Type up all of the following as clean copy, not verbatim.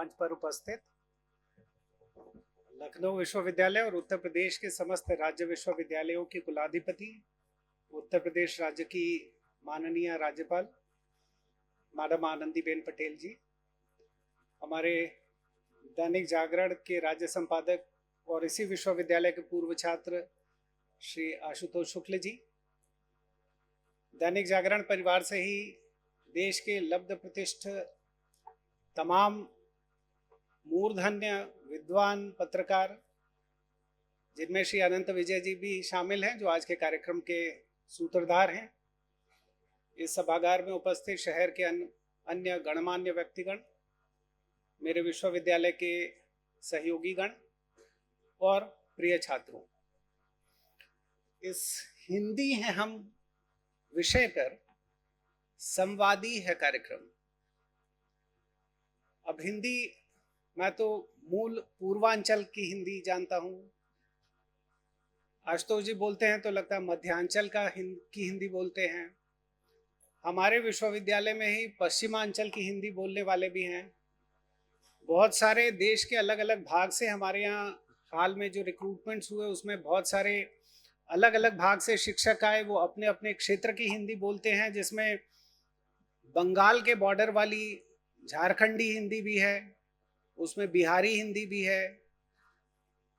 मंच पर उपस्थित लखनऊ विश्वविद्यालय और उत्तर प्रदेश के समस्त राज्य विश्वविद्यालयों की कुलाधिपति, उत्तर प्रदेश राज्य की माननीय राज्यपाल मैडम आनंदीबेन पटेल जी, हमारे दैनिक जागरण के राज्य संपादक और इसी विश्वविद्यालय के पूर्व छात्र श्री आशुतोष शुक्ल जी, दैनिक जागरण परिवार से ही देश के लब्ध प्रतिष्ठ तमाम मूर्धन्य विद्वान पत्रकार, जिनमें श्री अनंत विजय जी भी शामिल हैं, जो आज के कार्यक्रम के सूत्रधार हैं। इस सभागार में उपस्थित शहर के अन्य गणमान्य व्यक्तिगण, मेरे विश्वविद्यालय के सहयोगी गण और प्रिय छात्रों, इस हिंदी है हम विषय पर संवादी है कार्यक्रम। अब हिंदी, मैं तो मूल पूर्वांचल की हिंदी जानता हूँ। आशुतोष जी बोलते हैं तो लगता है मध्यांचल की हिंदी बोलते हैं। हमारे विश्वविद्यालय में ही पश्चिमांचल की हिंदी बोलने वाले भी हैं। बहुत सारे देश के अलग अलग भाग से हमारे यहाँ हाल में जो रिक्रूटमेंट्स हुए, उसमें बहुत सारे अलग अलग भाग से शिक्षक आए। वो अपने अपने क्षेत्र की हिंदी बोलते हैं, जिसमें बंगाल के बॉर्डर वाली झारखंडी हिंदी भी है, उसमें बिहारी हिंदी भी है,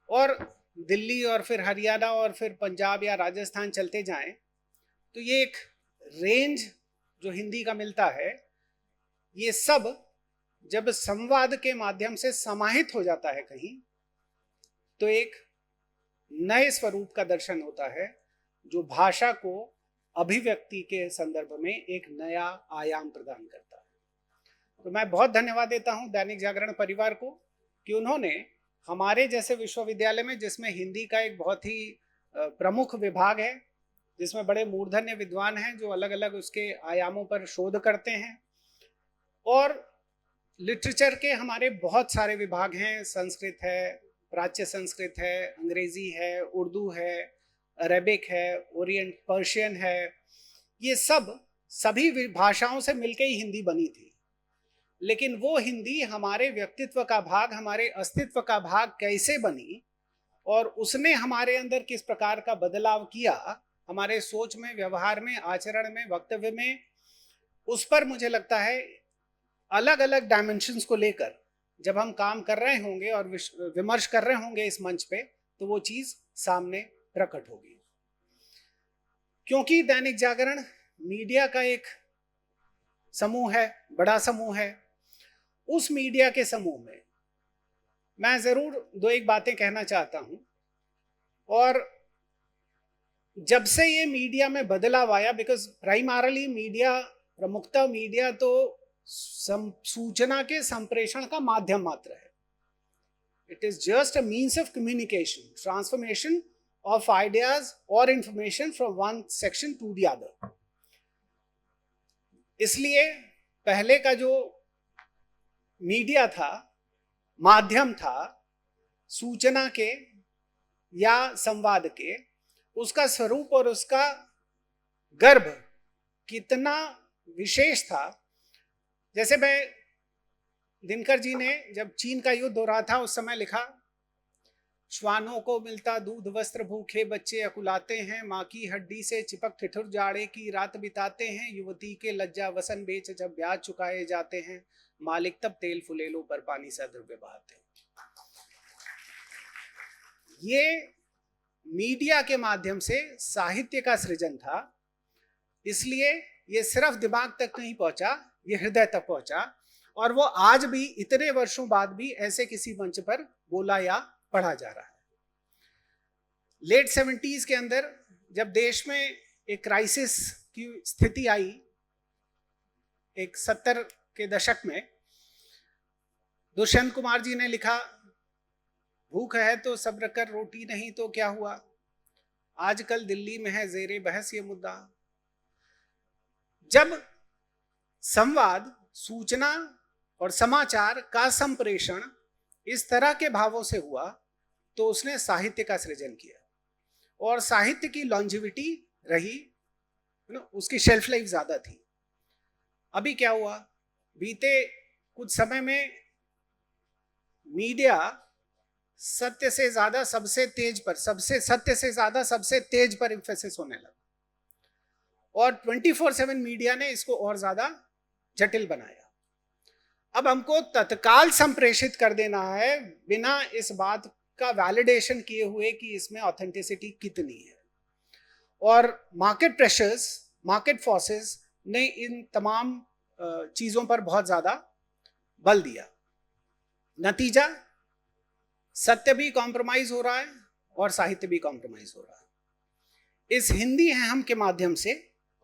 और दिल्ली और फिर हरियाणा और फिर पंजाब या राजस्थान चलते जाएं तो ये एक रेंज जो हिंदी का मिलता है, ये सब जब संवाद के माध्यम से समाहित हो जाता है कहीं, तो एक नए स्वरूप का दर्शन होता है, जो भाषा को अभिव्यक्ति के संदर्भ में एक नया आयाम प्रदान करता है। तो मैं बहुत धन्यवाद देता हूं दैनिक जागरण परिवार को कि उन्होंने हमारे जैसे विश्वविद्यालय में, जिसमें हिंदी का एक बहुत ही प्रमुख विभाग है, जिसमें बड़े मूर्धन्य विद्वान हैं जो अलग अलग उसके आयामों पर शोध करते हैं, और लिटरेचर के हमारे बहुत सारे विभाग हैं। संस्कृत है, प्राच्य संस्कृत है, अंग्रेजी है, उर्दू है, अरेबिक है, ओरिएंट पर्शियन है। ये सभी भाषाओं से मिलकर ही हिंदी बनी थी। लेकिन वो हिंदी हमारे व्यक्तित्व का भाग, हमारे अस्तित्व का भाग कैसे बनी और उसने हमारे अंदर किस प्रकार का बदलाव किया, हमारे सोच में, व्यवहार में, आचरण में, वक्तव्य में, उस पर मुझे लगता है अलग अलग डायमेंशंस को लेकर जब हम काम कर रहे होंगे और विमर्श कर रहे होंगे इस मंच पे, तो वो चीज सामने प्रकट होगी। क्योंकि दैनिक जागरण मीडिया का एक समूह है, बड़ा समूह है। उस मीडिया के समूह में मैं जरूर दो एक बातें कहना चाहता हूं। और जब से ये मीडिया में बदलाव आया, बिकॉज प्राइमरली मीडिया, प्रमुखता मीडिया तो सूचना के संप्रेषण का माध्यम मात्र है। It is just a means of communication, transformation of ideas और information from one section to the other. इसलिए पहले का जो मीडिया था, माध्यम था सूचना के या संवाद के, उसका स्वरूप और उसका गर्भ कितना विशेष था। जैसे दिनकर जी ने जब चीन का युद्ध हो रहा था उस समय लिखा, श्वानों को मिलता दूध वस्त्र, भूखे बच्चे अकुलाते हैं, माँ की हड्डी से चिपक ठिठुर जाड़े की रात बिताते हैं, युवती के लज्जा वसन बेच जब ब्याज चुकाए जाते हैं, मालिक तब तेल फुलेलों पर पानी सा द्रव्य बहाते हैं। ये मीडिया के माध्यम से साहित्य का सृजन था। इसलिए ये सिर्फ दिमाग तक नहीं पहुंचा, ये हृदय तक पहुंचा, और वो आज भी इतने वर्षों बाद भी ऐसे किसी मंच पर बोला या पढ़ा जा रहा है। लेट 70s के अंदर जब देश में एक क्राइसिस की स्थिति आई, एक 70 के दशक में, दुष्यंत कुमार जी ने लिखा, भूख है तो सब्र कर, रोटी नहीं तो क्या हुआ, आजकल दिल्ली में है जेरे बहस ये मुद्दा। जब संवाद, सूचना और समाचार का संप्रेषण इस तरह के भावों से हुआ, तो उसने साहित्य का सृजन किया, और साहित्य की लॉन्जिविटी रही, उसकी शेल्फ लाइफ ज्यादा थी। अभी क्या हुआ, बीते कुछ समय में मीडिया सत्य से ज्यादा सबसे तेज पर, सबसे सत्य से ज्यादा सबसे तेज पर एम्फेसिस होने लगा, और 24/7 मीडिया ने इसको और ज्यादा जटिल बनाया। अब हमको तत्काल संप्रेषित कर देना है बिना इस बात का वैलिडेशन किए हुए कि इसमें ऑथेंटिसिटी कितनी है, और मार्केट प्रेशर्स, मार्केट फोर्सेस ने इन तमाम चीजों पर बहुत ज्यादा बल दिया। नतीजा, सत्य भी कॉम्प्रोमाइज हो रहा है और साहित्य भी कॉम्प्रोमाइज हो रहा है। इस हिंदी है हम के माध्यम से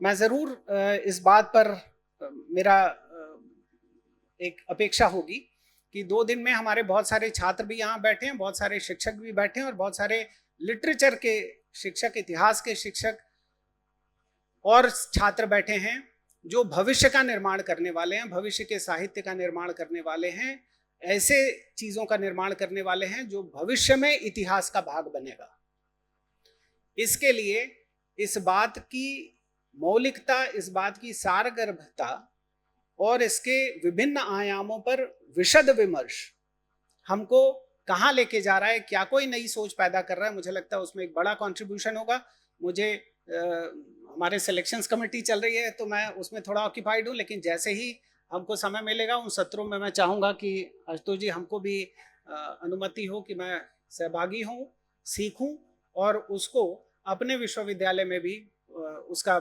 मैं जरूर इस बात पर मेरा एक अपेक्षा होगी कि 2 दिन में हमारे बहुत सारे छात्र भी यहाँ बैठे हैं, बहुत सारे शिक्षक भी बैठे हैं, और बहुत सारे लिटरेचर के शिक्षक, इतिहास के शिक्षक और छात्र बैठे हैं जो भविष्य का निर्माण करने वाले हैं, भविष्य के साहित्य का निर्माण करने वाले हैं, ऐसे चीजों का निर्माण करने वाले हैं जो भविष्य में इतिहास का भाग बनेगा। इसके लिए इस बात की मौलिकता, इस बात की सारगर्भता और इसके विभिन्न आयामों पर विशद विमर्श हमको कहाँ लेके जा रहा है, क्या कोई नई सोच पैदा कर रहा है, मुझे लगता है उसमें एक बड़ा कंट्रीब्यूशन होगा। मुझे हमारे सिलेक्शंस कमेटी चल रही है तो मैं उसमें थोड़ा ऑक्यूपाइड हूँ, लेकिन जैसे ही हमको समय मिलेगा उन सत्रों में मैं चाहूँगा कि आशुतोष जी हमको भी अनुमति हो कि मैं सहभागी हूँ, सीखूँ और उसको अपने विश्वविद्यालय में भी उसका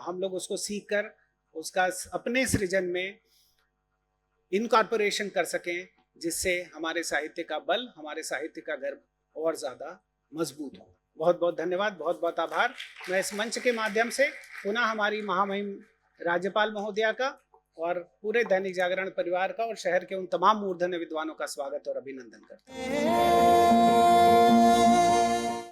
हम लोग उसको सीख कर उसका अपने सृजन में इनकॉर्पोरेशन कर सकें, जिससे हमारे साहित्य का बल, हमारे साहित्य का गर्व और ज़्यादा मजबूत हो। बहुत बहुत धन्यवाद, बहुत बहुत आभार। मैं इस मंच के माध्यम से पुनः हमारी महामहिम राज्यपाल महोदया का और पूरे दैनिक जागरण परिवार का और शहर के उन तमाम मूर्धन्य विद्वानों का स्वागत और अभिनंदन करता हूँ।